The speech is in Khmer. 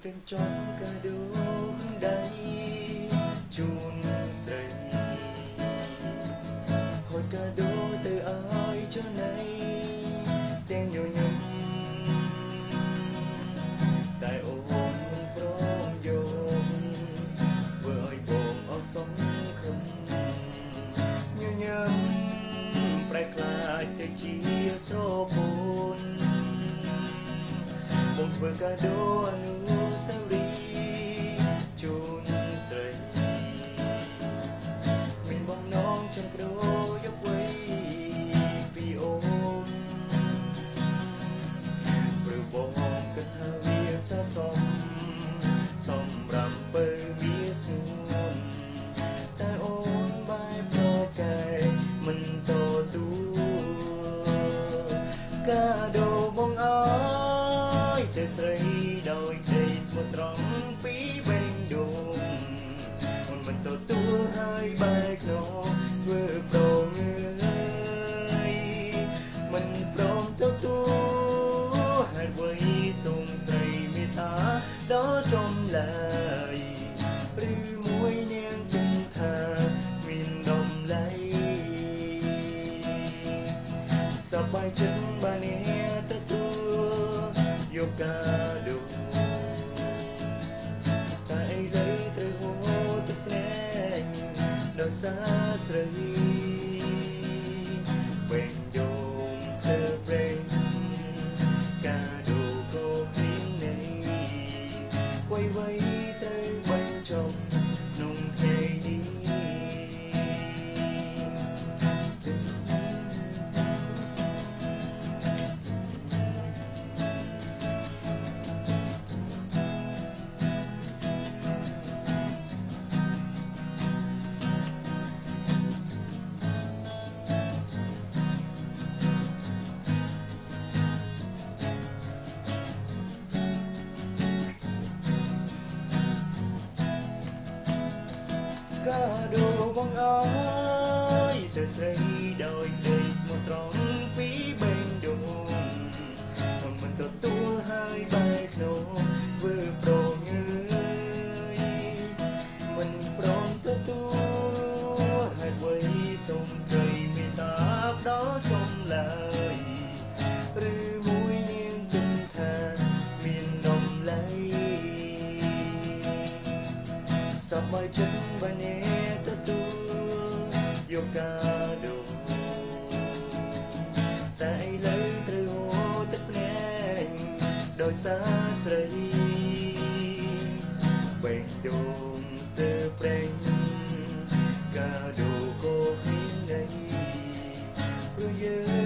ទាំងចង់កាដូដៃជូនស្រីហូចកាដូទៅឲ្យចំណៃទាំងញញឹមតែអូនមិនព្រមយកធ្វើឲ្យបងអស់សង្ឃឹមញញឹមប្រែខ្លាចទៅជាស្រពូនបងធ្វើកាដូអនុស្សាវរីយ៍ជូនស្រីមានបងនងចង់ប្រយកໄວពីអូនព្រោះបងគិតថាវាស័ក្តិសមសម្រាប់បើវាស្ងួនតែអូនបែបប្រកែកមិនតទួលកាដូបងអើយតែស្រីដោយក្តីស្មោះត្រង់ពីបេងដូងអូនមិនទទួលហើយបែកនោះធ្វើប្រងអើយមិនព្រមទទួលហេតុអ្វីសូមស្រីមេត្តាដល់ចំឡើយឬមួយនាងគិតថាមានតម្លៃសប្បាយចិត្តបានអ្នកទទួលយកកាដូតែឥឡូវត្រូវហូរទឹកភ្នែកដោយសារស្រីបេងដូងស្ទើរព្រេងកាដូក៏គ្មានន័យអ្វីៗត្រូវបញ្ចប់ក្នុងថ្ងៃនេះកាដូបងអើយតែស្រីដោយក្តីស្មោះត្រង់ពីបេងដូងអូនមិនទទួលហើយបែកនោះធ្វើប្រងអើយមិនព្រមទទួលហេតុអ្វីសូមស្រីមេត្តាផ្ដល់ចំឡើយឬមួយនាងគិតថាមានតម្លៃសប្បាយចិត្តបានអ្នកទទួលយកកាដូតែឥឡូវត្រូវហូរទឹកភ្នែកដោយសារស្រីបេងដូងស្ទើរព្រេងកាដូក៏គ្មានន័យព្រោះយើង